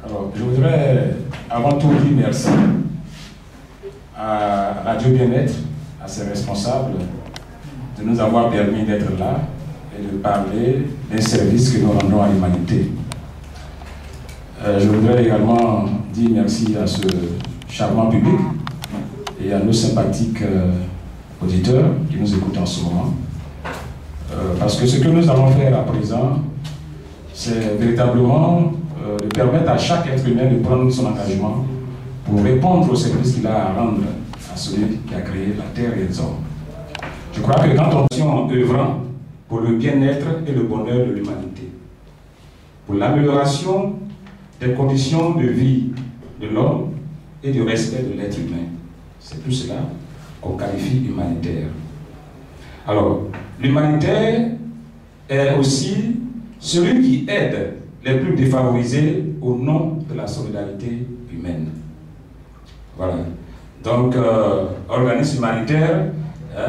Alors, je voudrais avant tout dire merci à Radio Bien-être, à ses responsables, de nous avoir permis d'être là et de parler des services que nous rendons à l'humanité. Je voudrais également dire merci à ce charmant public et à nos sympathiques auditeurs qui nous écoutent en ce moment. Parce que ce que nous allons faire à présent, c'est véritablement de permettre à chaque être humain de prendre son engagement pour répondre au service qu'il a à rendre à celui qui a créé la terre et les hommes. Je crois que quand on est œuvrant pour le bien-être et le bonheur de l'humanité, pour l'amélioration des conditions de vie de l'homme et du respect de l'être humain, c'est tout cela qu'on qualifie humanitaire. Alors, l'humanitaire est aussi celui qui aide les plus défavorisés au nom de la solidarité humaine. Voilà. Donc, organisme humanitaire,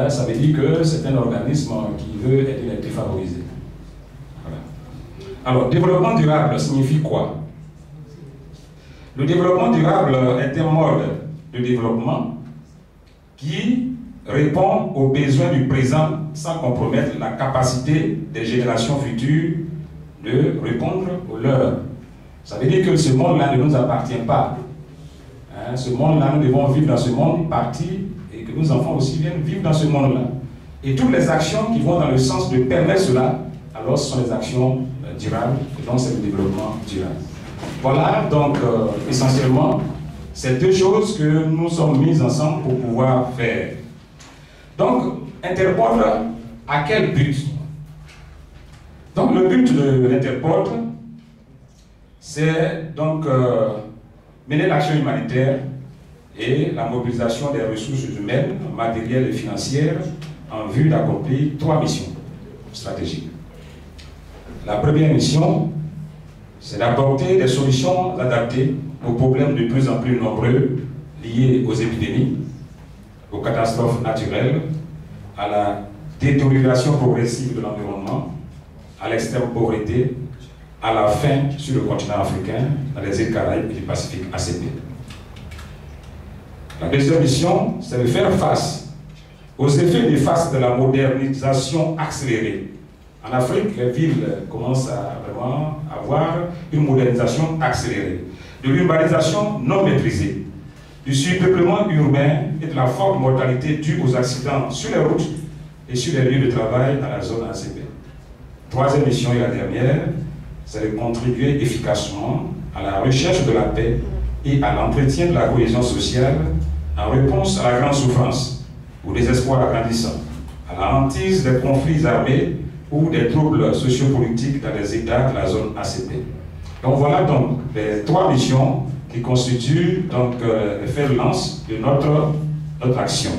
ça veut dire que c'est un organisme qui veut aider les défavorisés. Voilà. Alors, développement durable signifie quoi? Le développement durable est un mode de développement qui répond aux besoins du présent sans compromettre la capacité des générations futures de répondre aux leurs. Ça veut dire que ce monde-là ne nous appartient pas. Hein, ce monde-là, nous devons vivre dans ce monde parti et que nos enfants aussi viennent vivre dans ce monde-là. Et toutes les actions qui vont dans le sens de permettre cela, alors ce sont les actions durables, et donc c'est le développement durable. Voilà, donc essentiellement, c'est deux choses que nous sommes mises ensemble pour pouvoir faire. Donc, Interpol, à quel but? Donc, le but de l'Interpol, c'est donc mener l'action humanitaire et la mobilisation des ressources humaines, matérielles et financières en vue d'accomplir 3 missions stratégiques. La première mission, c'est d'apporter des solutions adaptées aux problèmes de plus en plus nombreux liés aux épidémies, aux catastrophes naturelles, à la détérioration progressive de l'environnement, à l'extrême pauvreté, à la faim sur le continent africain, dans les îles Caraïbes et du Pacifique ACP. La deuxième mission, c'est de faire face aux effets néfastes de la modernisation accélérée. En Afrique, les villes commencent à vraiment avoir une modernisation accélérée, de l'urbanisation non maîtrisée, du surpeuplement urbain et de la forte mortalité due aux accidents sur les routes et sur les lieux de travail dans la zone ACP. Troisième mission et la dernière, c'est de contribuer efficacement à la recherche de la paix et à l'entretien de la cohésion sociale en réponse à la grande souffrance, au désespoir agrandissant, à la hantise des conflits armés ou des troubles sociopolitiques dans les États de la zone ACP. Donc voilà donc les 3 missions qui constituent donc le fer de lance de notre action.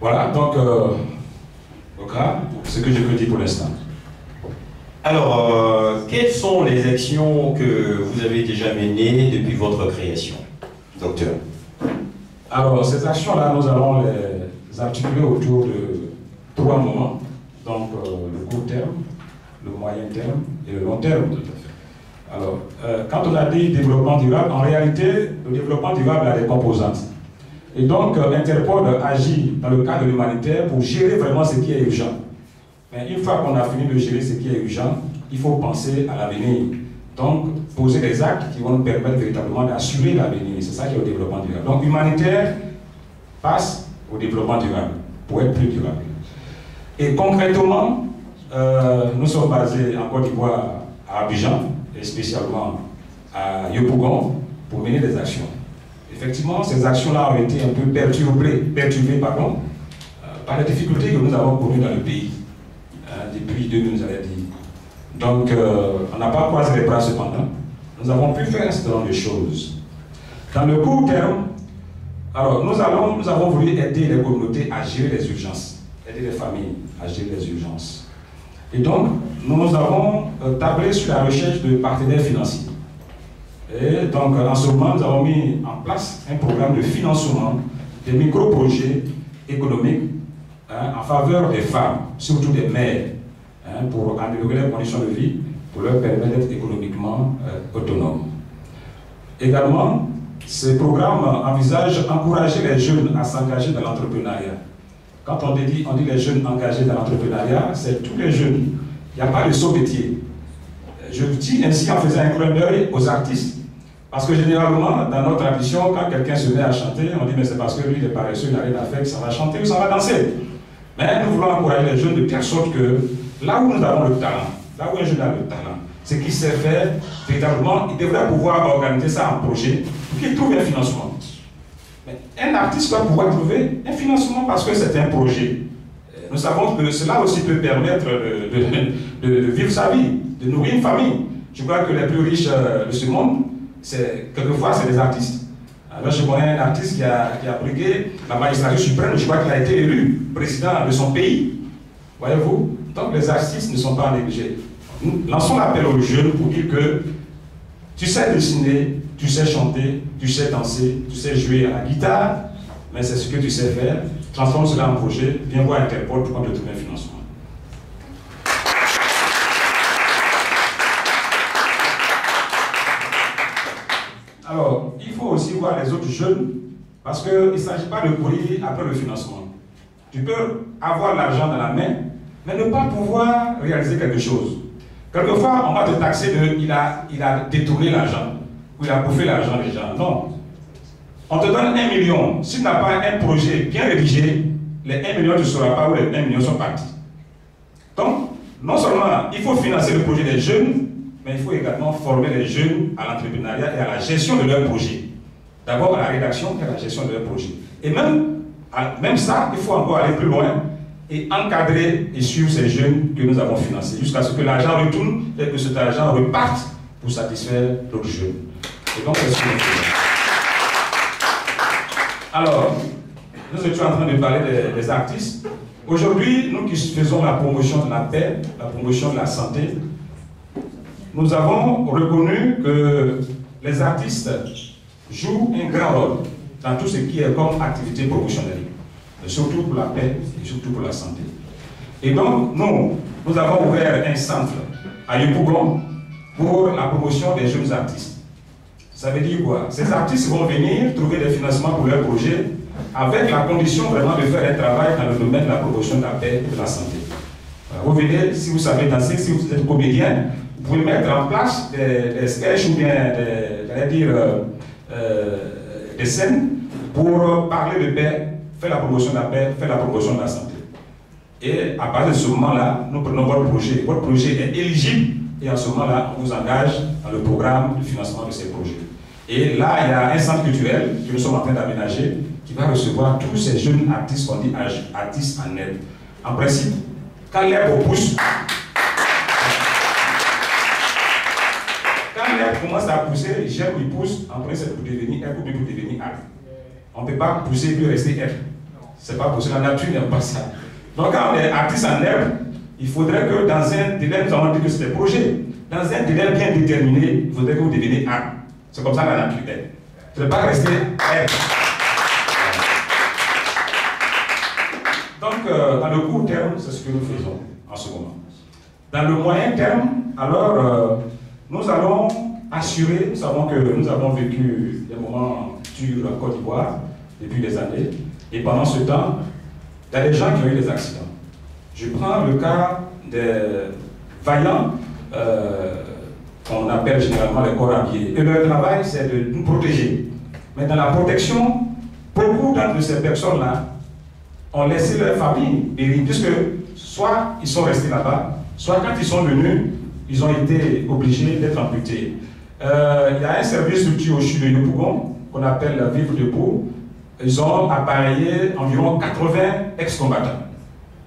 Voilà donc ce que je peux dire pour l'instant. Alors, quelles sont les actions que vous avez déjà menées depuis votre création, docteur? Alors, ces actions-là, nous allons les articuler autour de 3 moments. Donc, le court terme, le moyen terme et le long terme. Alors, quand on a dit développement durable, en réalité, le développement durable a des composantes. Et donc, Interpol agit dans le cadre de l'humanitaire pour gérer vraiment ce qui est urgent. Mais une fois qu'on a fini de gérer ce qui est urgent, il faut penser à l'avenir. Donc, poser des actes qui vont nous permettre véritablement d'assurer l'avenir. C'est ça qui est le développement durable. Donc, humanitaire passe au développement durable pour être plus durable. Et concrètement, nous sommes basés en Côte d'Ivoire, à Abidjan, et spécialement à Yopougon, pour mener des actions. Effectivement, ces actions-là ont été un peu perturbées par les difficultés que nous avons connues dans le pays depuis 2000, nous avons dit. Donc, on n'a pas croisé les bras cependant. Nous avons pu faire un certain nombre de choses. Dans le court terme, alors nous avons voulu aider les communautés à gérer les urgences, aider les familles à gérer les urgences. Et donc, nous avons tablé sur la recherche de partenaires financiers. Et donc, en ce moment, nous avons mis en place un programme de financement des micro-projets économiques en faveur des femmes, surtout des mères, pour améliorer leurs conditions de vie, pour leur permettre d'être économiquement Également, ce programme envisage d'encourager les jeunes à s'engager dans l'entrepreneuriat. Quand on dit les jeunes engagés dans l'entrepreneuriat, c'est tous les jeunes. Il n'y a pas de saut-métier. Je vous dis ainsi en faisant un clin d'œil aux artistes. Parce que généralement, dans notre tradition, quand quelqu'un se met à chanter, on dit mais c'est parce que lui, il est paresseux, il n'a rien à faire, que ça va chanter ou ça va danser. Mais nous voulons encourager les jeunes de telle sorte que là où nous avons le talent, là où un jeune a le talent, c'est qu'il sait faire, véritablement, il devrait pouvoir organiser ça en projet pour qu'il trouve un financement. Mais un artiste doit pouvoir trouver un financement parce que c'est un projet. Nous savons que cela aussi peut permettre de vivre sa vie, de nourrir une famille. Je crois que les plus riches de ce monde, quelquefois, c'est des artistes. Alors, je connais un artiste qui a brigué la magistrature suprême, je crois qu'il a été élu président de son pays. Voyez-vous? Donc, les artistes ne sont pas négligés. Nous lançons l'appel aux jeunes pour dire que tu sais dessiner, tu sais chanter, tu sais danser, tu sais jouer à la guitare, mais c'est ce que tu sais faire. Transforme cela en projet, viens voir Interpol pour qu'on te trouve un financement. Alors, il faut aussi voir les autres jeunes, parce qu'il ne s'agit pas de courir après le financement. Tu peux avoir l'argent dans la main, mais ne pas pouvoir réaliser quelque chose. Quelquefois, on va te taxer de il a détourné l'argent, ou il a bouffé l'argent des gens. Non. On te donne 1 million. Si tu n'as pas un projet bien rédigé, les 1 million, tu ne sauras pas où les 1 million sont partis. Donc, non seulement il faut financer le projet des jeunes, mais il faut également former les jeunes à l'entrepreneuriat et à la gestion de leurs projets. D'abord à la rédaction et à la gestion de leurs projets. Et même ça, il faut encore aller plus loin et encadrer et suivre ces jeunes que nous avons financés, jusqu'à ce que l'argent retourne et que cet argent reparte pour satisfaire d'autres jeunes. Et donc, c'est ce que nous faisons. Alors, nous étions en train de parler des artistes. Aujourd'hui, nous qui faisons la promotion de la paix, la promotion de la santé, nous avons reconnu que les artistes jouent un grand rôle dans tout ce qui est comme activité promotionnelle, surtout pour la paix et surtout pour la santé. Et donc, nous avons ouvert un centre à Yopougon pour la promotion des jeunes artistes. Ça veut dire quoi? Ces artistes vont venir trouver des financements pour leurs projets avec la condition vraiment de faire un travail dans le domaine de la promotion de la paix et de la santé. Vous venez, si vous savez danser, si vous êtes comédien, vous pouvez mettre en place des sketchs ou bien des scènes pour parler de paix, faire la promotion de la paix, faire la promotion de la santé. Et à partir de ce moment-là, nous prenons votre projet. Votre projet est éligible et en ce moment-là, on vous engage dans le programme de financement de ces projets. Et là, il y a un centre culturel que nous sommes en train d'aménager qui va recevoir tous ces jeunes artistes qu'on dit artistes en herbe. En principe, quand l'herbe pousse, quand l'herbe commence à pousser, les germes ils poussent, en principe pour devenir herbe ou bien pour devenir arbre. On ne peut pas pousser et puis rester herbe. C'est pas possible, la nature n'aime pas ça. Donc quand on est artiste en herbe, il faudrait que dans un délai, nous avons dit que c'est des projets, dans un délai bien déterminé, il faudrait que vous deveniez arbre. C'est comme ça la nature est. Vous ne devez pas rester herbe. Donc, dans le court terme, c'est ce que nous faisons en ce moment. Dans le moyen terme, alors, nous allons assurer, nous savons que nous avons vécu des moments durs en Côte d'Ivoire depuis des années, et pendant ce temps, il y a des gens qui ont eu des accidents. Je prends le cas des vaillants, qu'on appelle généralement les corps habillés. Et leur travail, c'est de nous protéger. Mais dans la protection, beaucoup d'entre ces personnes-là ont laissé leur famille périr, puisque soit ils sont restés là-bas, soit quand ils sont venus, ils ont été obligés d'être amputés. Il y a un service d'outils au CHU de Yopougon, qu'on appelle Vivre debout. Ils ont appareillé environ 80 ex-combattants.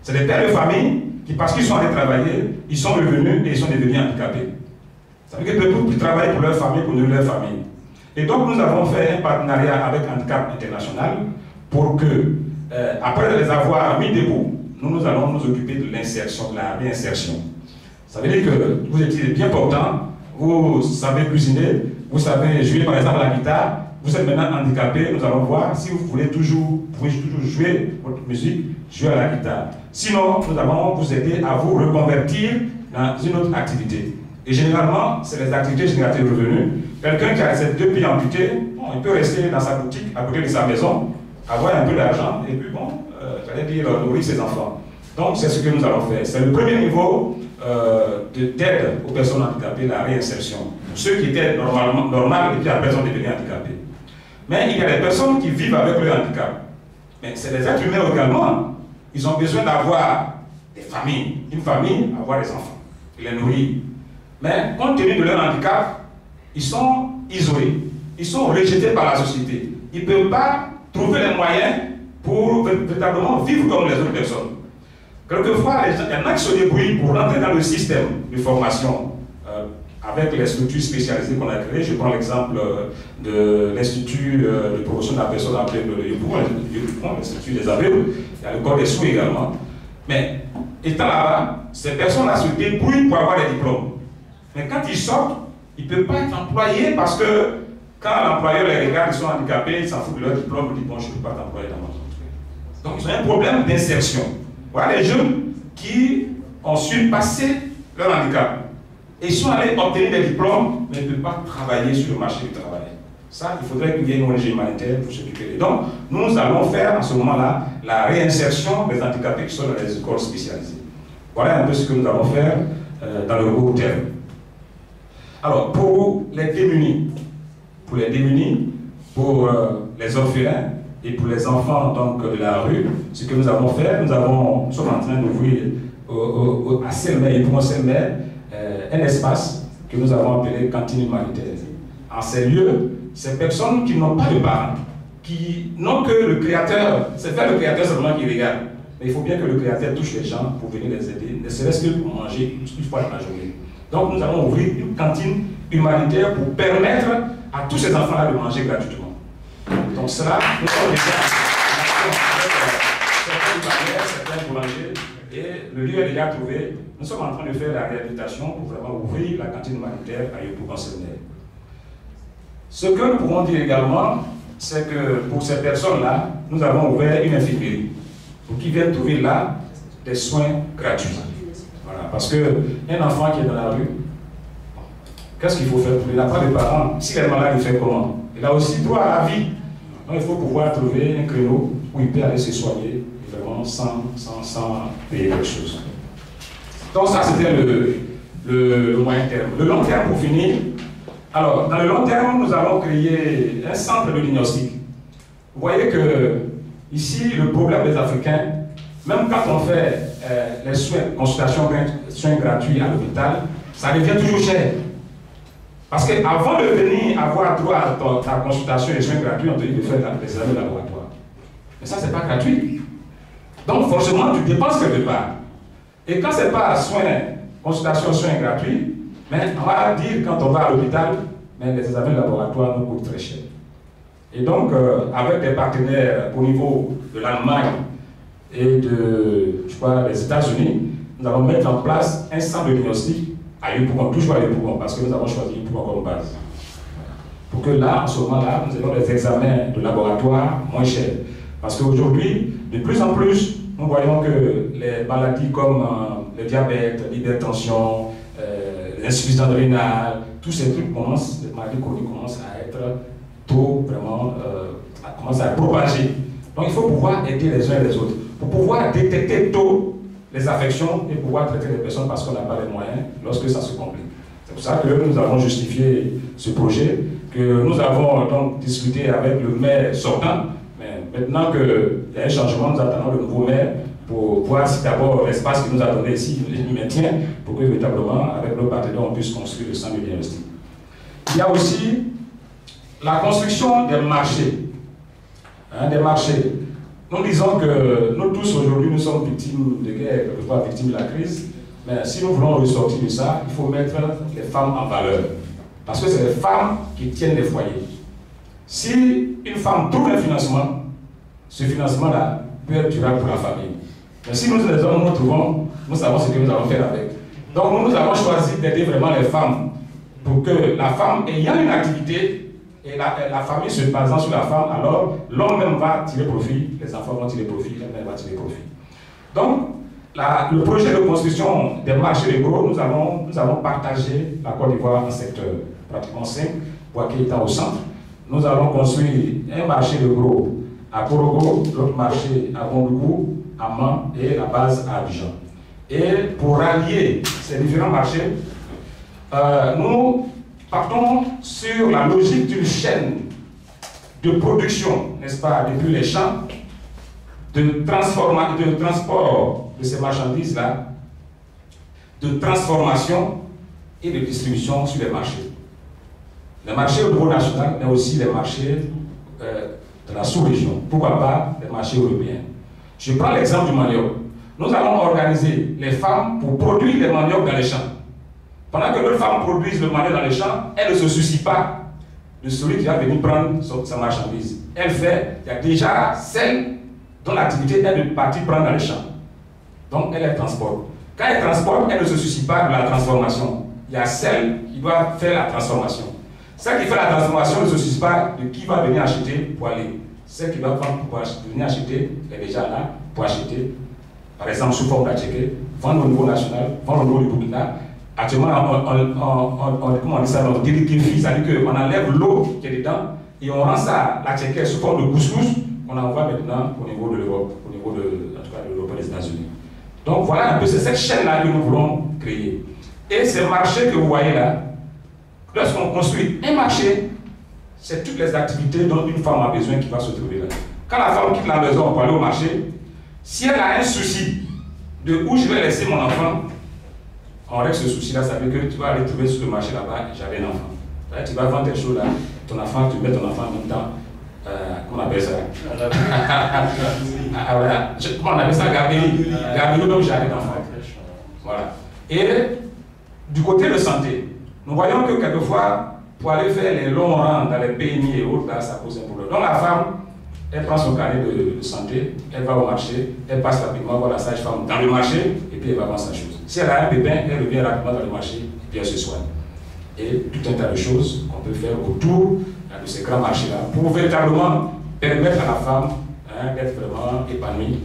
C'est des pères de famille qui, parce qu'ils sont allés travailler, ils sont revenus et ils sont devenus handicapés. Ça veut dire qu'ils ne peuvent plus travailler pour leur famille, pour nourrir leur famille. Et donc nous avons fait un partenariat avec Handicap International pour que, après les avoir mis debout, nous allons nous occuper de l'insertion, de la réinsertion. Ça veut dire que vous étiez bien portant, vous savez cuisiner, vous savez jouer par exemple la guitare, vous êtes maintenant handicapé, nous allons voir si vous voulez toujours jouer votre musique, jouer à la guitare. Sinon, nous allons vous aider à vous reconvertir dans une autre activité. Et généralement, c'est les activités génératrices de revenus. Quelqu'un qui a ses 2 pieds amputés, bon, il peut rester dans sa boutique, à côté de sa maison, avoir un peu d'argent, et puis bon, j'allais dire, nourrir ses enfants. Donc, c'est ce que nous allons faire. C'est le premier niveau d'aide aux personnes handicapées, la réinsertion. Ceux qui étaient normales et puis après sont devenus handicapés. Mais il y a des personnes qui vivent avec le handicap. Mais c'est des êtres humains également. Ils ont besoin d'avoir des familles, une famille, avoir des enfants, et les nourrir. Mais compte tenu de leur handicap, ils sont isolés, ils sont rejetés par la société. Ils ne peuvent pas trouver les moyens pour véritablement vivre comme les autres personnes. Quelquefois, il y en a qui se débrouillent pour rentrer dans le système de formation avec les structures spécialisées qu'on a créées. Je prends l'exemple de l'Institut de promotion de la personne appelée le l'Institut des aveugles. Il y a le corps des sourds également. Mais étant là-bas, ces personnes-là se débrouillent pour avoir des diplômes. Mais quand ils sortent, ils ne peuvent pas être employés parce que quand l'employeur les regarde, ils sont handicapés, ils s'en foutent de leur diplôme, ils disent bon, je ne peux pas t'employer dans mon entreprise. Donc ils ont un problème d'insertion. Voilà les jeunes qui ont su passer leur handicap. Et ils sont allés obtenir des diplômes, mais ils ne peuvent pas travailler sur le marché du travail. Ça, il faudrait qu'il y ait une ONG humanitaire pour s'occuper. Donc, nous allons faire en ce moment-là la réinsertion des handicapés qui sont dans les écoles spécialisées. Voilà un peu ce que nous allons faire dans le court terme. Alors, pour les démunis, pour les orphelins et pour les enfants donc, de la rue, ce que nous avons fait, nous sommes en train d'ouvrir à Selmer et pour Selmer un espace que nous avons appelé cantine humanitaire. En ces lieux, ces personnes qui n'ont pas de parents, qui n'ont que le Créateur, c'est faire le Créateur seulement qui regarde. Mais il faut bien que le Créateur touche les gens pour venir les aider, ne serait-ce que pour manger une fois dans la journée. Donc nous allons ouvrir une cantine humanitaire pour permettre à tous ces enfants-là de manger gratuitement. Donc cela, nous sommes déjà certains boulangers, et le lieu est déjà trouvé. Nous sommes en train de faire la réhabilitation pour vraiment ouvrir la cantine humanitaire à Yopougon-Selmer. Ce que nous pouvons dire également, c'est que pour ces personnes-là, nous avons ouvert une infirmerie pour qu'ils viennent trouver là des soins gratuits. Voilà, parce qu'un enfant qui est dans la rue, qu'est-ce qu'il faut faire pour lui? Il n'a pas de parents. S'il est malade, il fait comment? Il a aussi droit à la vie. Donc il faut pouvoir trouver un créneau où il peut aller se soigner vraiment sans payer quelque chose. Donc ça, c'était le moyen terme. Le long terme, pour finir, alors, dans le long terme, nous allons créer un centre de diagnostic. Vous voyez que ici, le problème des Africains, même quand on fait les soins, consultations, soins gratuits à l'hôpital, ça devient toujours cher. Parce qu'avant de venir avoir droit à ta consultation et soins gratuits, on te dit de faire des examens laboratoires. Mais ça, ce n'est pas gratuit. Donc, forcément, tu dépenses quelque part. Et quand ce n'est pas soins, consultation, soins gratuits, mais on va dire, quand on va à l'hôpital, mais les examens laboratoires nous coûtent très cher. Et donc, avec des partenaires au niveau de l'Allemagne et des États-Unis, nous allons mettre en place un centre de diagnostic à Yopougon, toujours à Yopougon, parce que nous avons choisi Yopougon comme base. Pour que là, en ce moment-là, nous ayons des examens de laboratoire moins chers. Parce qu'aujourd'hui, de plus en plus, nous voyons que les maladies comme le diabète, l'hypertension, l'insuffisance rénale, tous ces trucs commencent, les maladies chroniques commencent à être tôt, vraiment, commencent à propager. Donc il faut pouvoir aider les uns et les autres, pour pouvoir détecter tôt les affections et pouvoir traiter les personnes parce qu'on n'a pas les moyens lorsque ça se complique. C'est pour ça que nous avons justifié ce projet, que nous avons donc discuté avec le maire sortant, mais maintenant qu'il y a un changement, nous attendons le nouveau maire pour voir si d'abord l'espace qu'il nous a donné ici, il maintient, pour que véritablement, avec nos partenaires, on puisse construire le centre de diagnostic. Il y a aussi la construction des marchés. Des marchés. Nous disons que nous tous aujourd'hui, nous sommes victimes de guerre, quelquefois victimes de la crise, mais si nous voulons ressortir de ça, il faut mettre les femmes en valeur. Parce que c'est les femmes qui tiennent les foyers. Si une femme trouve un financement, ce financement-là peut être durable pour la famille. Mais si nous, les hommes, nous trouvons, nous savons ce que nous allons faire avec. Donc nous avons choisi d'aider vraiment les femmes pour que la femme ayant une activité et la famille se basant sur la femme, alors l'homme même va tirer profit, les enfants vont tirer profit, la mère va tirer profit. Donc Le projet de construction des marchés de gros, nous avons partagé la Côte d'Ivoire en secteur, pratiquement 5, Boaké étant au centre. Nous allons construire un marché de gros à Korogo, l'autre marché à Bondougou, à Man et la base à Abidjan. Et pour rallier ces différents marchés, nous partons sur la logique d'une chaîne de production, n'est-ce pas, depuis les champs, de transport de ces marchandises-là, de transformation et de distribution sur les marchés. Les marchés au niveau national, mais aussi les marchés de la sous-région. Pourquoi pas les marchés européens? Je prends l'exemple du manioc. Nous allons organiser les femmes pour produire les maniocs dans les champs. Pendant que les femmes produisent le manioc dans les champs, elles ne se soucient pas de celui qui va venir prendre sa marchandise. Il y a déjà celle dont l'activité est de partir prendre dans les champs. Donc elle transporte. Quand elle transporte, elle ne se soucie pas de la transformation. Il y a celle qui doit faire la transformation. Celle qui fait la transformation ne se soucie pas de qui va venir acheter pour aller. Celle qui va prendre pour venir acheter est déjà là pour acheter. Par exemple, sous forme d'attiqué, vendre au niveau national, vendre au niveau du Burkina. Actuellement, on dit ça, on délifie, c'est-à-dire qu'on enlève l'eau qui est dedans et on rend ça, l'attiqué sous forme de couscous, qu'on envoie maintenant au niveau de l'Europe, au niveau en tout cas de l'Europe et des États-Unis. Donc voilà un peu, c'est cette chaîne-là que nous voulons créer. Et ces marchés que vous voyez là, lorsqu'on construit un marché, c'est toutes les activités dont une femme a besoin qui va se trouver là. Quand la femme quitte la maison pour aller au marché, si elle a un souci de où je vais laisser mon enfant, on règle ce souci-là, ça veut dire que tu vas aller trouver sur le marché là-bas, j'avais un enfant. Là, tu vas vendre des choses là, ton enfant, tu mets ton enfant en même temps. Comment on appelle ça? Voilà. Comment on appelle ça? Gabriel. Gabriel, donc j'avais un enfant. Voilà. Et du côté de santé, nous voyons que quelquefois, pour aller faire les longs rangs dans les PMI et autres, là, ça pose un problème. Donc la femme, elle prend son carnet de santé, elle va au marché, elle passe rapidement voir la sage-femme dans le marché, et puis elle va vendre sa chose. Si elle a un bébé, elle revient rapidement dans le marché, et puis elle se soigne. Et tout un tas de choses qu'on peut faire autour de ces grands marchés-là pour véritablement permettre à la femme d'être vraiment épanouie.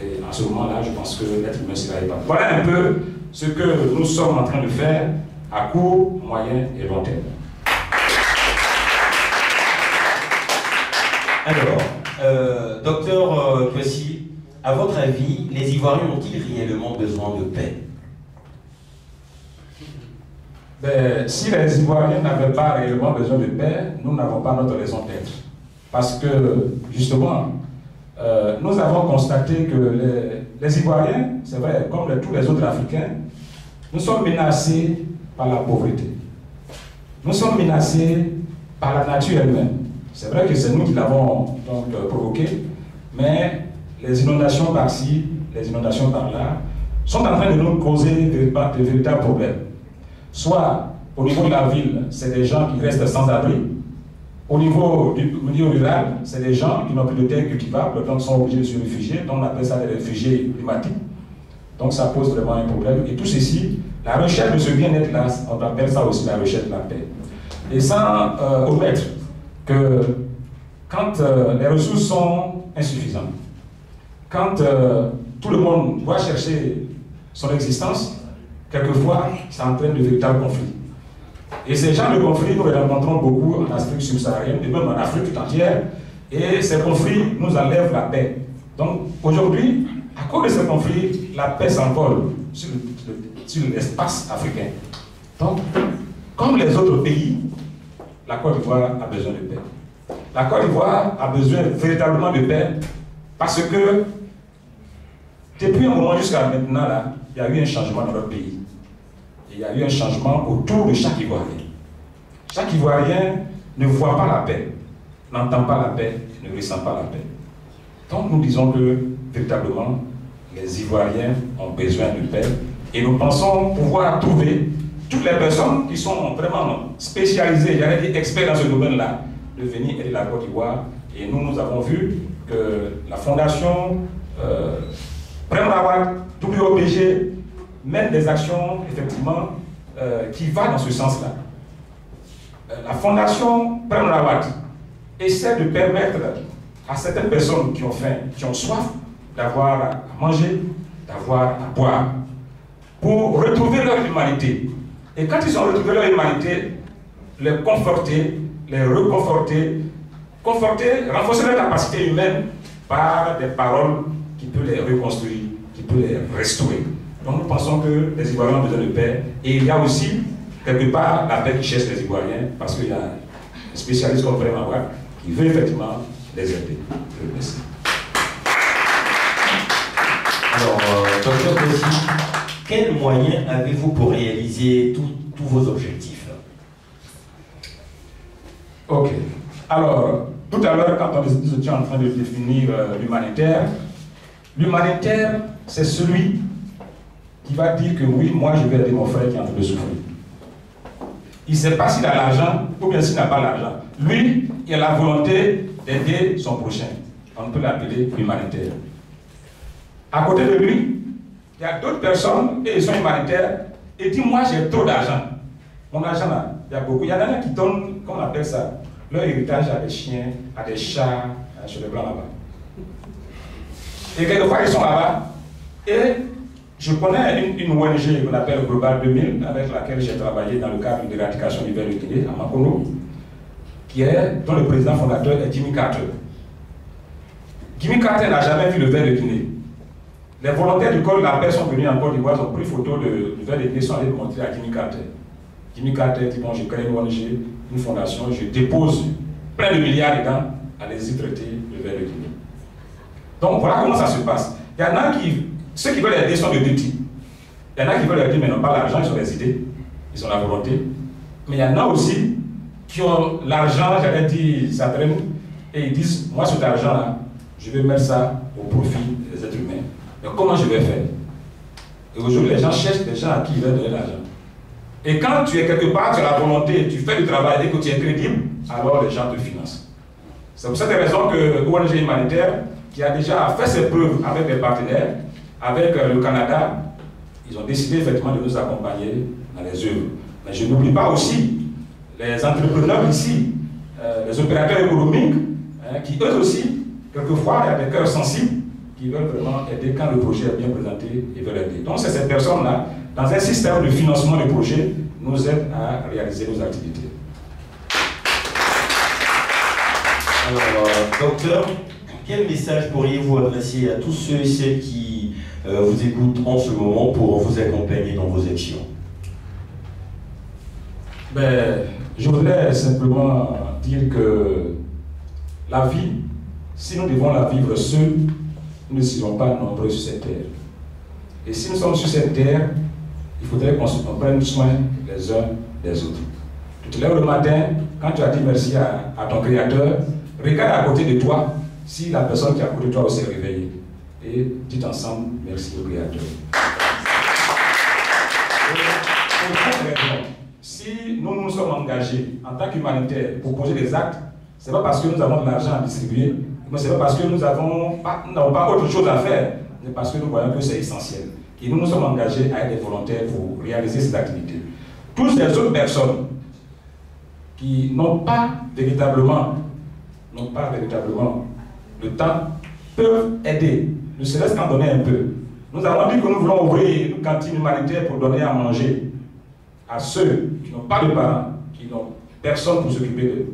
Et en ce moment-là, je pense que l'être humain sera épanoui. Voilà un peu ce que nous sommes en train de faire à court, moyen et long terme. Alors, docteur Kwesi, à votre avis, les Ivoiriens ont-ils réellement besoin de paix? Ben, si les Ivoiriens n'avaient pas réellement besoin de paix, nous n'avons pas notre raison d'être. Parce que, justement, nous avons constaté que les Ivoiriens, c'est vrai, comme tous les autres Africains, nous sommes menacés par la pauvreté. Nous sommes menacés par la nature elle-même. C'est vrai que c'est nous qui l'avons donc provoqué, mais les inondations par-ci, les inondations par-là, sont en train de nous causer de véritables problèmes. Soit au niveau de la ville, c'est des gens qui restent sans abri. Au niveau du milieu rural, c'est des gens qui n'ont plus de terre cultivable, donc sont obligés de se réfugier. Donc on appelle ça des réfugiés climatiques. Donc ça pose vraiment un problème. Et tout ceci, la recherche de ce bien-être-là, on appelle ça aussi la recherche de la paix. Et sans omettre que quand les ressources sont insuffisantes, quand tout le monde doit chercher son existence, quelquefois, ça entraîne de véritables conflits. Et ces genres de conflits, nous les rencontrons beaucoup en Afrique subsaharienne et même en Afrique tout entière. Et ces conflits nous enlèvent la paix. Donc aujourd'hui, à cause de ces conflits, la paix s'envole sur l'espace africain. Donc, comme les autres pays, la Côte d'Ivoire a besoin de paix. La Côte d'Ivoire a besoin véritablement de paix parce que depuis un moment jusqu'à maintenant, là, il y a eu un changement dans notre pays. Il y a eu un changement autour de chaque Ivoirien. Chaque Ivoirien ne voit pas la paix, n'entend pas la paix, ne ressent pas la paix. Donc nous disons que véritablement, les Ivoiriens ont besoin de paix et nous pensons pouvoir trouver toutes les personnes qui sont vraiment spécialisées, j'allais dire experts dans ce domaine-là, de venir aider la Côte d'Ivoire. Et nous avons vu que la fondation Prem-Rawat, WOPG, mène des actions, effectivement, qui vont dans ce sens-là. La fondation Prem-Rawat essaie de permettre à certaines personnes qui ont faim, qui ont soif, d'avoir à manger, d'avoir à boire, pour retrouver leur humanité. Et quand ils ont retrouvé leur humanité, les conforter, les reconforter, renforcer leur capacité humaine par des paroles qui peuvent les reconstruire, qui peuvent les restaurer. Donc nous pensons que les Ivoiriens ont besoin de paix. Et il y a aussi, quelque part, la paix qui cherche les Ivoiriens, parce qu'il y a un spécialiste comme Frère Mawak qui veut effectivement les aider. Je vous remercie. Alors, docteur Kwesi, quels moyens avez-vous pour réaliser tous vos objectifs? Ok. Alors, tout à l'heure, quand nous étions en train de définir l'humanitaire, l'humanitaire, c'est celui qui va dire que oui, moi je vais aider mon frère qui est en train de souffrir. Il ne sait pas s'il a l'argent ou bien s'il n'a pas l'argent. Lui, il a la volonté d'aider son prochain. On peut l'appeler l'humanitaire. À côté de lui, il y a d'autres personnes et ils sont humanitaires et disent moi j'ai trop d'argent. Mon argent là, il y a beaucoup. Il y en a qui donnent, comment on appelle ça, leur héritage à des chiens, à des chats, chez les blancs là-bas. Et quelquefois ils sont là-bas et je connais une ONG qu'on appelle Global 2000 avec laquelle j'ai travaillé dans le cadre de l'éradication du ver de Guinée à Makono, dont le président fondateur est Jimmy Carter. Jimmy Carter n'a jamais vu le ver de Guinée. Les volontaires du Col de la paix sont venus en Côte d'Ivoire, ils ont pris photo du ver de Guinée, sont allés le montrer à Jimmy Carter. Jimmy Carter dit bon, je crée une ONG, une fondation, je dépose plein de milliards dedans, allez-y traiter le ver de Guinée. Donc voilà comment ça se passe. Il y en a qui, ceux qui veulent aider sont de deux types. Il y en a qui veulent aider mais n'ont pas l'argent, ils ont les idées, ils ont la volonté. Mais il y en a aussi qui ont l'argent, j'avais dit, ça traîne, et ils disent, moi cet argent-là, je vais mettre ça au profit des êtres humains. Mais comment je vais faire? Et aujourd'hui, les gens cherchent des gens à qui ils veulent donner l'argent. Et quand tu es quelque part, tu as la volonté, tu fais du travail et que tu es crédible, alors les gens te financent. C'est pour cette raison que l'ONG humanitaire, qui a déjà fait ses preuves avec des partenaires, avec le Canada, ils ont décidé effectivement de nous accompagner dans les œuvres. Mais je n'oublie pas aussi les entrepreneurs ici, les opérateurs économiques, qui eux aussi, quelquefois, il y a des cœurs sensibles qui veulent vraiment aider quand le projet est bien présenté et veulent aider. Donc c'est ces personnes-là, dans un système de financement du projet, nous aident à réaliser nos activités. Alors, docteur, quel message pourriez-vous adresser à tous ceux et celles qui vous écoutent en ce moment pour vous accompagner dans vos actions? Je voudrais simplement dire que la vie, si nous devons la vivre seuls, nous ne serons pas nombreux sur cette terre. Et si nous sommes sur cette terre, il faudrait qu'on prenne soin les uns des autres. Tu te lèves le matin, quand tu as dit merci à ton Créateur, regarde à côté de toi si la personne qui est à côté de toi s'est réveillée. Et dites ensemble merci au Créateur. Si nous nous sommes engagés en tant qu'humanitaires pour poser des actes, ce n'est pas parce que nous avons de l'argent à distribuer, mais ce n'est pas parce que nous n'avons pas autre chose à faire, mais parce que nous voyons que c'est essentiel. Et nous nous sommes engagés à être des volontaires pour réaliser ces activités. Toutes les autres personnes qui n'ont pas véritablement le temps peuvent aider, ne serait-ce qu'en donner un peu. Nous avons dit que nous voulons ouvrir une cantine humanitaire pour donner à manger à ceux qui n'ont pas de parents, qui n'ont personne pour s'occuper d'eux.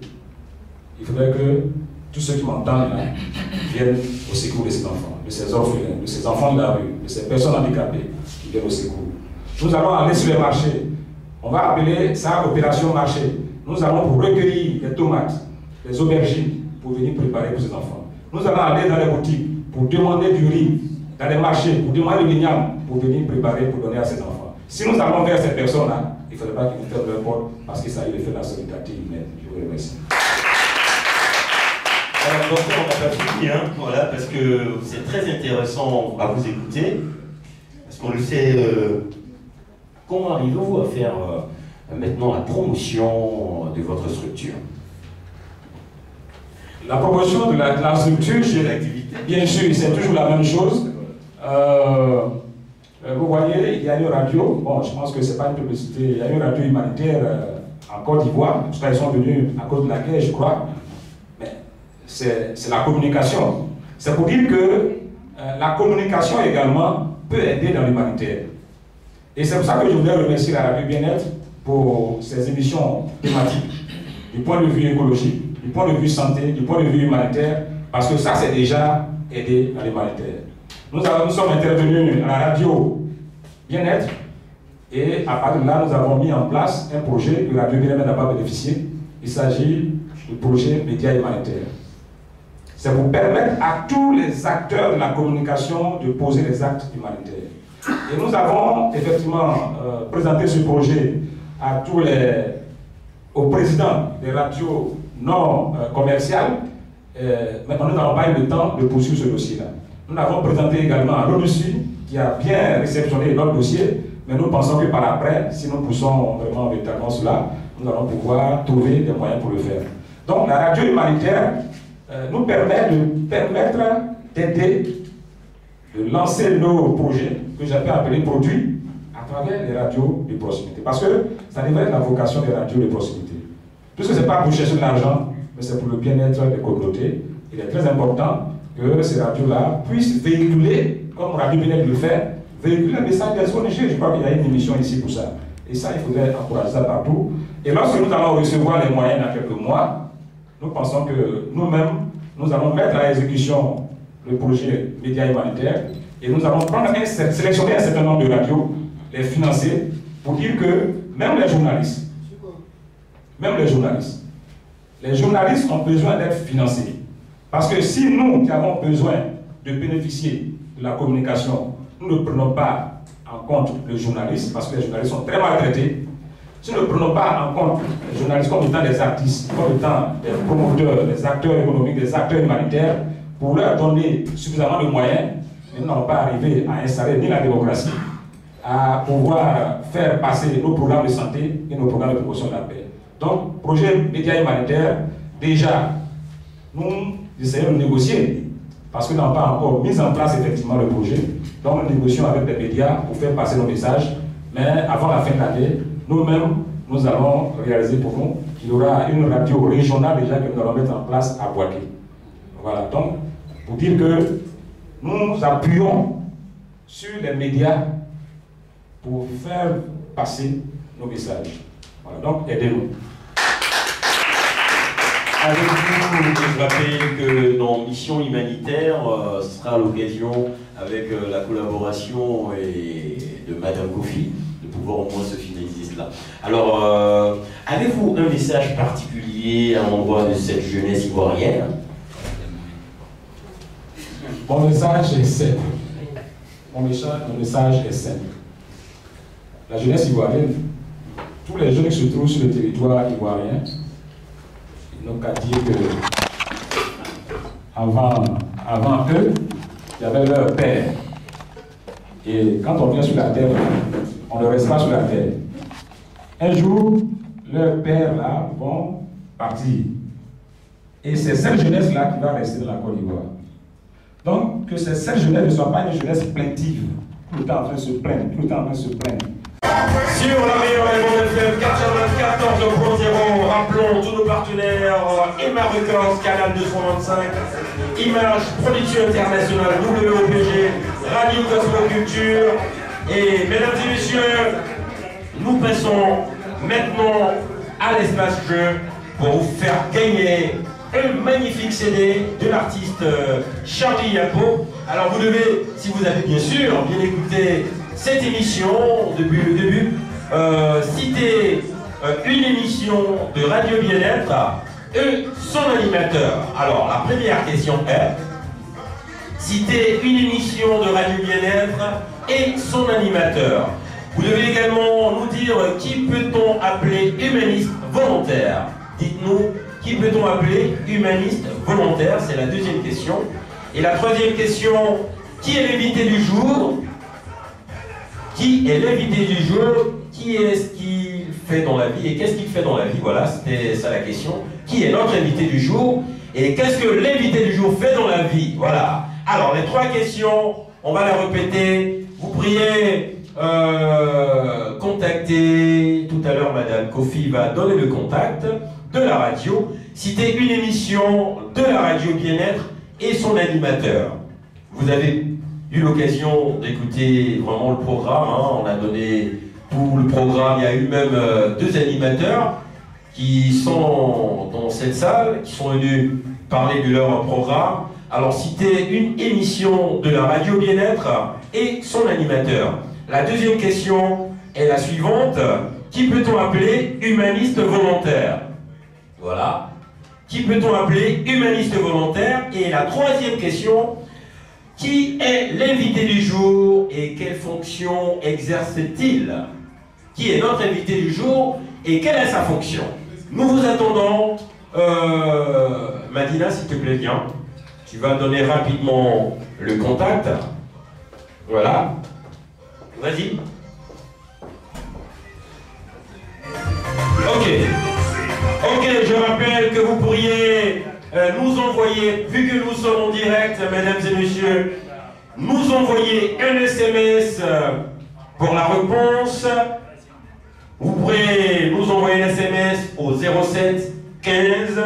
Il faudrait que tous ceux qui m'entendent viennent au secours de ces enfants, de ces orphelins, de ces enfants de la rue, de ces personnes handicapées qui viennent au secours. Nous allons aller sur les marchés. On va appeler ça opération marché. Nous allons pour recueillir les tomates, les aubergines pour venir préparer pour ces enfants. Nous allons aller dans les boutiques pour demander du riz, dans les marchés pour demander du l'igname pour venir préparer pour donner à ces enfants. Si nous allons vers ces personnes-là, il ne faudrait pas qu'ils nous ferment leur porte parce qu'il s'agit de faire la solidarité humaine. Je vous remercie. Alors, docteur, on n'a pas fini, hein, voilà, parce que c'est très intéressant à vous écouter, parce qu'on le sait. Comment arrivez-vous à faire maintenant la promotion de votre structure? La promotion de la structure, bien sûr, c'est toujours la même chose. Vous voyez, il y a une radio, bon, je pense que ce n'est pas une publicité, il y a une radio humanitaire en Côte d'Ivoire, parce qu'ils sont venus à cause de la guerre, je crois. C'est la communication. C'est pour dire que la communication également peut aider dans l'humanitaire. Et c'est pour ça que je voudrais remercier la Radio Bien-être pour ces émissions thématiques, du point de vue écologique, du point de vue santé, du point de vue humanitaire, parce que ça, c'est déjà aider à l'humanitaire. Nous sommes intervenus à la Radio Bien-être, et à partir de là, nous avons mis en place un projet que la Radio Bien-être n'a pas bénéficié. Il s'agit du projet Médias humanitaires. C'est pour permettre à tous les acteurs de la communication de poser des actes humanitaires. Et nous avons effectivement présenté ce projet à aux présidents des radios non commerciales, mais nous n'avons pas eu le temps de poursuivre ce dossier-là. Nous l'avons présenté également à l'ONUSI, qui a bien réceptionné notre dossier, mais nous pensons que par après, si nous poussons vraiment véritablement cela, nous allons pouvoir trouver des moyens pour le faire. Donc la radio humanitaire nous permet d'aider, de lancer nos projets, que j'avais appelés produits, à travers les radios de proximité. Parce que ça devrait être la vocation des radios de proximité. Puisque ce n'est pas pour chercher de l'argent, mais c'est pour le bien-être des communautés. Il est très important que ces radios-là puissent véhiculer, comme Radio Bien-être le fait, véhiculer le message des ONG. Je crois qu'il y a une émission ici pour ça. Et ça, il faudrait encourager ça partout. Et lorsque nous allons recevoir les moyens dans quelques mois, nous pensons que nous-mêmes, nous allons mettre à l'exécution le projet Médias humanitaires et nous allons sélectionner un certain nombre de radios, les financer, pour dire que même les journalistes ont besoin d'être financés. Parce que si nous qui avons besoin de bénéficier de la communication, nous ne prenons pas en compte le journaliste, parce que les journalistes sont très maltraités, si nous ne prenons pas en compte les journalistes comme étant des artistes, comme étant des promoteurs, des acteurs économiques, des acteurs humanitaires, pour leur donner suffisamment de moyens, nous n'allons pas arriver à installer ni la démocratie, à pouvoir faire passer nos programmes de santé et nos programmes de promotion de la paix. Donc, projet Médias humanitaires, déjà, nous essayons de négocier, parce que nous n'avons pas encore mis en place effectivement le projet. Donc, nous négocions avec les médias pour faire passer nos messages, mais avant la fin de l'année, nous-mêmes, nous allons réaliser pour nous qu'il y aura une radio régionale déjà que nous allons mettre en place à Boaké. Voilà, donc, pour dire que nous nous appuyons sur les médias pour faire passer nos messages. Voilà, donc aidez-nous. Avec vous, je rappelle que dans Mission Humanitaire, ce sera l'occasion, avec la collaboration de Madame Kofi, de pouvoir au moins se finaliser cela. Alors, avez-vous un message particulier à l'endroit de cette jeunesse ivoirienne? Mon message est simple. Mon message est simple. La jeunesse ivoirienne, tous les jeunes qui se trouvent sur le territoire ivoirien, ils n'ont qu'à dire que avant eux, il y avait leur père. Et quand on vient sur la terre, on ne reste pas sur la terre. Un jour, leurs pères là vont partir. Et c'est cette jeunesse-là qui va rester dans la Côte d'Ivoire. Donc, que cette jeunesse ne soit pas une jeunesse plaintive, tout le temps en train de se plaindre, tout le temps en train de se plaindre. Sur la meilleure FM 94.0, rappelons tous nos partenaires, Emma Records, Canal 225, Image, Production Internationale, WOPG, Radio Cosmoculture. Et mesdames et messieurs, nous passons maintenant à l'espace jeu pour vous faire gagner un magnifique CD de l'artiste Charlie Yapo. Alors vous devez, si vous avez bien sûr bien écouté cette émission depuis le début, citer une émission de Radio Bien-être et son animateur. Alors la première question est, citer une émission de Radio Bien-être et son animateur. Vous devez également nous dire qui peut-on appeler humaniste volontaire. Dites-nous, qui peut-on appeler humaniste volontaire? C'est la deuxième question. Et la troisième question, qui est l'invité du jour? Qui est l'invité du jour? Qui est-ce qu'il fait dans la vie et qu'est-ce qu'il fait dans la vie? Voilà, c'était ça la question. Qui est notre invité du jour et qu'est-ce que l'invité du jour fait dans la vie? Voilà. Alors, les trois questions, on va les répéter. Vous pourriez contacter, tout à l'heure, Madame Kofi va donner le contact de la radio, citer une émission de la radio Bien-être et son animateur. Vous avez eu l'occasion d'écouter vraiment le programme. Hein. On a donné tout le programme. Il y a eu même 2 animateurs qui sont dans cette salle, qui sont venus parler de leur programme. Alors, citer une émission de la radio Bien-être et son animateur. La deuxième question est la suivante. Qui peut-on appeler humaniste volontaire? Voilà. Qui peut-on appeler humaniste volontaire? Et la troisième question, qui est l'invité du jour et quelle fonction exerce-t-il? Qui est notre invité du jour et quelle est sa fonction? Nous vous attendons. Madina, s'il te plaît, viens. Tu vas donner rapidement le contact. Voilà. Vas-y. Ok. Ok, je rappelle que vous pourriez nous envoyer, vu que nous sommes en direct, mesdames et messieurs, nous envoyer un SMS pour la réponse. Vous pourrez nous envoyer un SMS au 07 15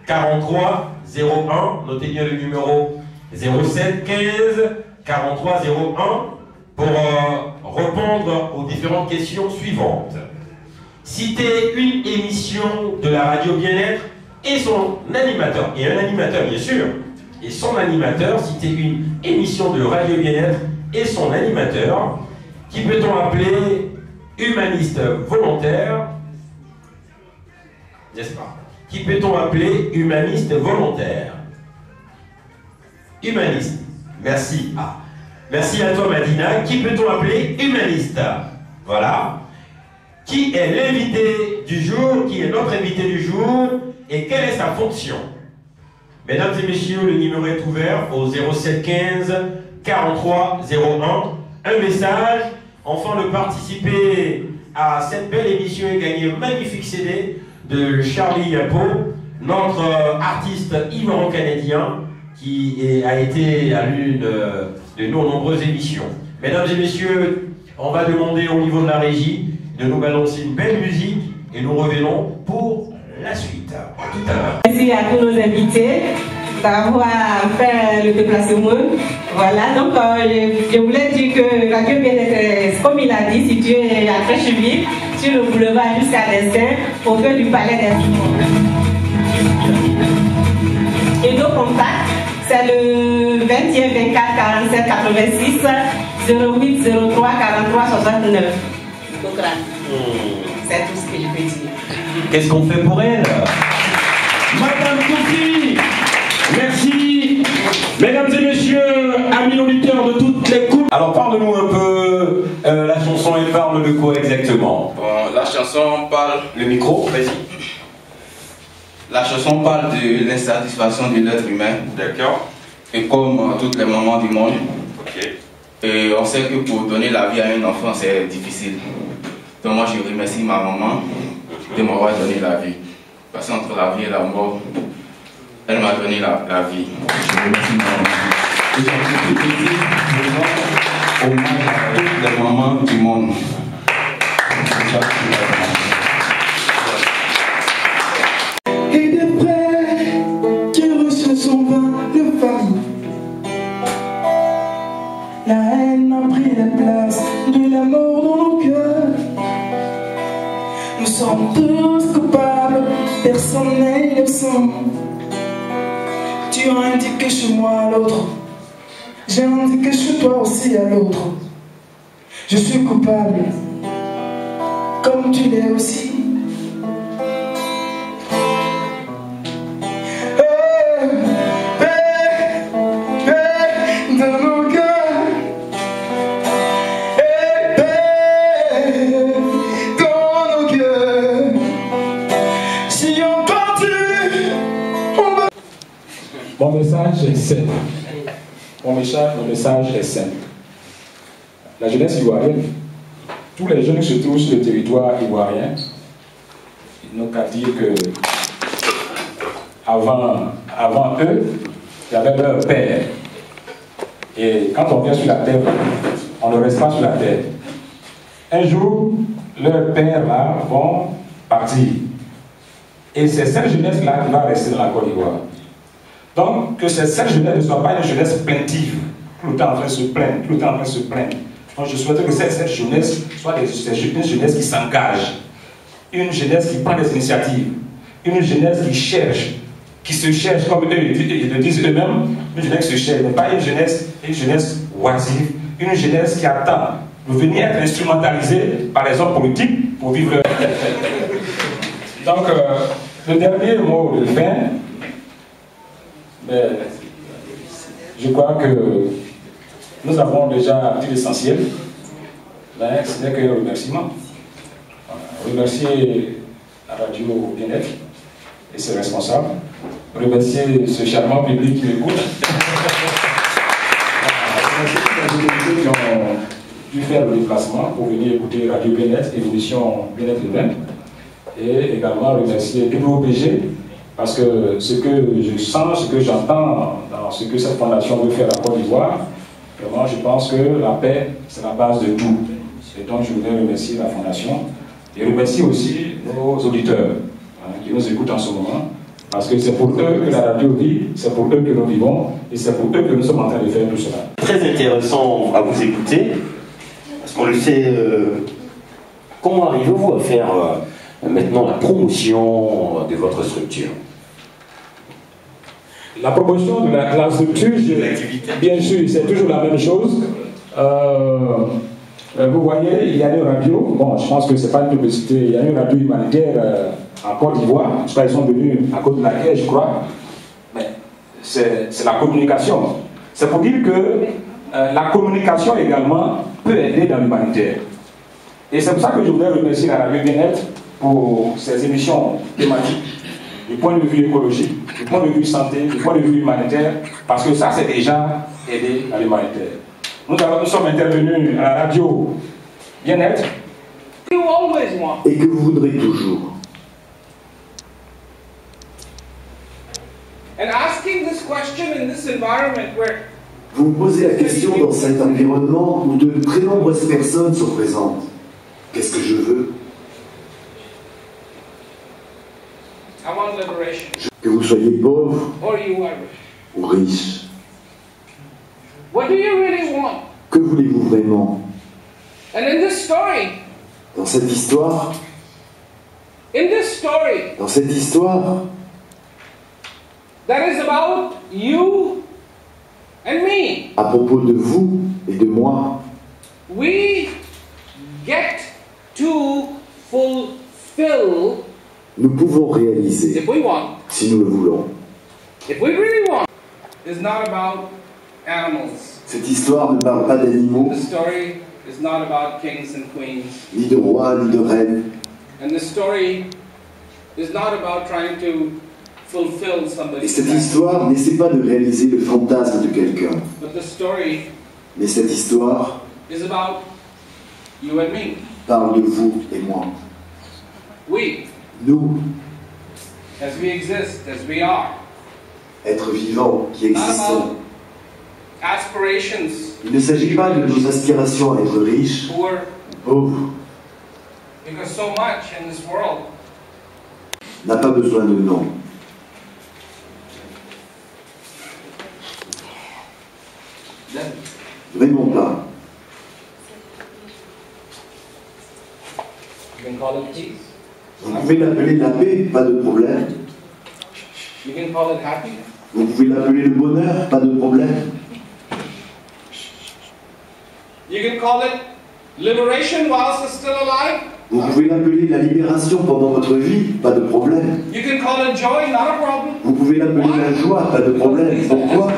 43 01. Notez bien le numéro 07 15 43 01 pour répondre aux différentes questions suivantes. Citez une émission de la radio Bien-être et son animateur. Et un animateur, bien sûr. Et son animateur, citez une émission de radio Bien-être et son animateur. Qui peut-on appeler humaniste volontaire? N'est-ce pas? Qui peut-on appeler humaniste volontaire? Humaniste. Merci. Ah. Merci à toi, Madina. Qui peut-on appeler humaniste? Voilà. Qui est l'invité du jour? Qui est notre invité du jour? Et quelle est sa fonction? Mesdames et messieurs, le numéro est ouvert au 07 15 43 01. Un message, enfin de participer à cette belle émission et gagner un magnifique CD de Charlie Yapo, notre artiste ivoiro-canadien qui a été à l'une de nos nombreuses émissions. Mesdames et messieurs, on va demander au niveau de la régie de nous balancer une belle musique et nous revenons pour la suite. À tout à l'heure. Merci à tous nos invités d'avoir fait le déplacement. Voilà, donc je voulais dire que Radio Bien-être, comme il a dit, situé à Crècheville, sur le boulevard jusqu'à Destin, au cœur du palais des Simons. Et nos contacts, c'est le 21 24 47 86 08 03 43 69. C'est tout ce que je peux dire. Qu'est-ce qu'on fait pour elle? Madame Kofi, merci. Mesdames et messieurs, amis auditeurs de toutes les coupes. Alors parle-nous un peu, la chanson, elle parle de quoi exactement? Bon, la chanson parle... Le micro, vas-y. La chanson parle de l'insatisfaction de l'être humain. D'accord. Et comme tous les moments du monde. Ok. Et on sait que pour donner la vie à un enfant, c'est difficile. Donc moi, je remercie ma maman de m'avoir donné la vie. Parce qu'entre la vie et la mort, elle m'a donné la vie. Je remercie ma maman. Et j'en profite pour hommage à toutes les mamans du monde. Et de près, qui reçoit son vin de famille. La haine a pris la place de la mort dans nos cœurs. Nous sommes tous coupables, personne n'est innocent. Tu as indiqué chez moi à l'autre, j'ai indiqué chez toi aussi à l'autre. Je suis coupable, comme tu l'es aussi. Dans nos cœurs, dans nos cœurs, si on partit, on va... Mon message est simple. Mon message est simple. La jeunesse ivoirienne, tous les jeunes qui se trouvent sur le territoire ivoirien, ils n'ont qu'à dire que avant eux, il y avait leur père. Et quand on vient sur la terre, on ne reste pas sur la terre. Un jour, leurs pères là vont partir. Et c'est cette jeunesse-là qui va rester dans la Côte d'Ivoire. Donc, que cette jeunesse ne soit pas une jeunesse plaintive, tout le temps en train de se plaindre, tout le temps en train de se plaindre. Donc je souhaite que cette jeunesse soit une jeunesse qui s'engage, une jeunesse qui prend des initiatives, une jeunesse qui se cherche, comme eux le disent eux-mêmes, une jeunesse qui se cherche, mais pas une jeunesse oisive, une jeunesse qui attend de venir être instrumentalisée par les hommes politiques pour vivre leur vie. Donc, le dernier mot de fin, je crois que nous avons déjà dit l'essentiel, mais ce n'est qu'un remerciement. Remercier la radio Bien-être et ses responsables, remercier ce charmant public qui m'écoute, remercier tous les invités qui ont dû faire le déplacement pour venir écouter Radio Bien-être et l'émission Bien-être Humain, et également remercier WPG, parce que ce que je sens, ce que j'entends dans ce que cette fondation veut faire à Côte d'Ivoire, vraiment je pense que la paix c'est la base de tout. Et donc je voudrais remercier la fondation et remercier aussi nos auditeurs qui nous écoutent en ce moment, parce que c'est pour eux que la radio vit, c'est pour eux que nous vivons, et c'est pour eux que nous sommes en train de faire tout cela. Très intéressant à vous écouter, parce qu'on le sait. Comment arrivez-vous à faire maintenant la promotion de votre structure? La promotion de la structure, bien sûr, c'est toujours la même chose. Vous voyez, il y a une radio, bon, je pense que ce n'est pas une publicité, il y a une radio humanitaire en Côte d'Ivoire, je crois qu'ils sont venus à cause de la guerre, je crois, mais c'est la communication. C'est pour dire que la communication également peut aider dans l'humanitaire. Et c'est pour ça que je voudrais remercier la radio Bien-être pour ces émissions thématiques, du point de vue écologique, du point de vue santé, du point de vue humanitaire, parce que ça, c'est déjà aider à l'humanitaire. Nous sommes intervenus à la radio Bien-être. Et que vous voudrez toujours. Vous me posez la question dans cet environnement où de très nombreuses personnes sont présentes. Qu'est-ce que je veux? Que vous soyez pauvre ou riche. Que voulez-vous vraiment? Dans cette histoire, à propos de vous et de moi, nous pouvons réaliser, si nous le voulons. Cette histoire ne parle pas d'animaux, ni de rois, ni de reines. Et cette histoire n'essaie pas de réaliser le fantasme de quelqu'un. Mais cette histoire parle de vous et moi. Nous, êtres vivants qui existons. Il ne s'agit pas de nos aspirations à être riches ou pauvres. N'a pas besoin de nom. Vraiment pas. Vous pouvez l'appeler la paix, pas de problème. Vous pouvez l'appeler le bonheur, pas de problème. Vous pouvez l'appeler la libération pendant votre vie, pas de problème. Vous pouvez l'appeler la joie, pas de problème. Pourquoi?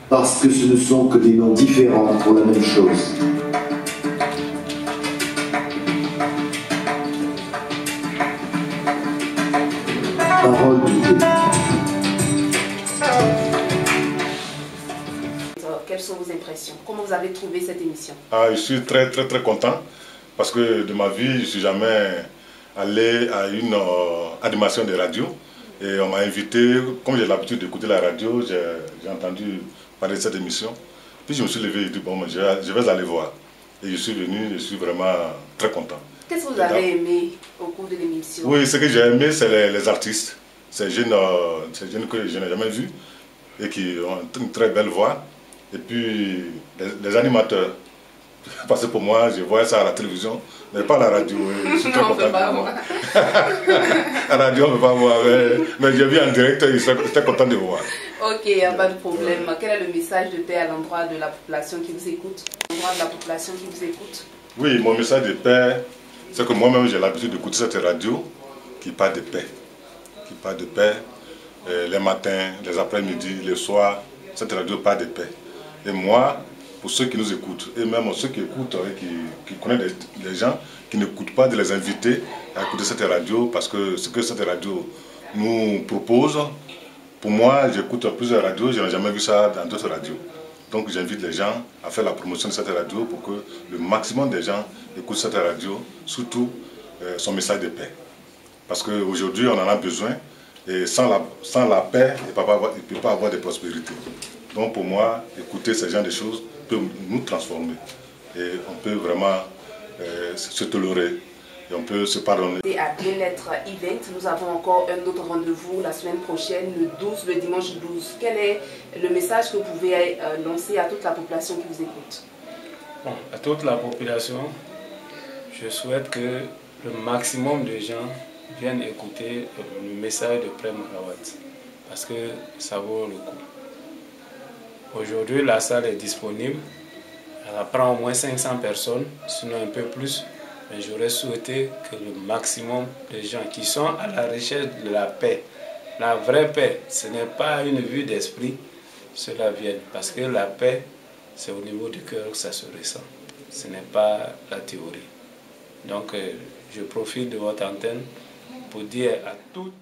Parce que ce ne sont que des noms différents pour la même chose. Parole de Dieu. Quelles sont vos impressions? Comment vous avez trouvé cette émission? Je suis très content parce que de ma vie, je ne suis jamais allé à une animation de radio et on m'a invité, comme j'ai l'habitude d'écouter la radio, j'ai entendu parler de cette émission. Puis je me suis levé et dit, bon, je vais aller voir. Et je suis venu, je suis vraiment très content. Qu'est-ce que vous avez aimé au cours de l'émission? Oui, ce que j'ai aimé, c'est les artistes. Ces jeunes que je n'ai jamais vus et qui ont une très belle voix. Et puis les animateurs. Parce que pour moi, je voyais ça à la télévision, mais pas à la radio. Je suis très content de voir. À la radio, on ne peut pas voir, mais j'ai vu en direct, j'étais content de voir. Ok, il n'y a pas de problème. Quel est le message de paix à l'endroit de la population qui vous écoute? À l'endroit de la population qui vous écoute? Oui, mon message de paix, c'est que moi-même j'ai l'habitude d'écouter cette radio qui parle de paix. Qui parle de paix les matins, les après-midi, les soirs. Cette radio parle de paix. Et moi, pour ceux qui nous écoutent, et même ceux qui écoutent et qui connaissent les gens qui n'écoutent pas, de les inviter à écouter cette radio, parce que ce que cette radio nous propose, pour moi, j'écoute plusieurs radios, je n'ai jamais vu ça dans d'autres radios. Donc j'invite les gens à faire la promotion de cette radio pour que le maximum des gens écoutent cette radio, surtout son message de paix. Parce qu'aujourd'hui, on en a besoin, et sans la paix, il ne peut pas avoir de prospérité. Donc pour moi, écouter ce genre de choses peut nous transformer. Et on peut vraiment se tolérer. Et on peut se pardonner. Et à Bien-être Event, nous avons encore un autre rendez-vous la semaine prochaine, le dimanche 12. Quel est le message que vous pouvez lancer à toute la population qui vous écoute? Bon, à toute la population, je souhaite que le maximum de gens viennent écouter le message de Prem Rawat, parce que ça vaut le coup. Aujourd'hui, la salle est disponible. Elle prend au moins 500 personnes, sinon un peu plus. Mais j'aurais souhaité que le maximum de gens qui sont à la recherche de la paix, la vraie paix, ce n'est pas une vue d'esprit, cela vienne. Parce que la paix, c'est au niveau du cœur que ça se ressent. Ce n'est pas la théorie. Donc, je profite de votre antenne pour dire à toutes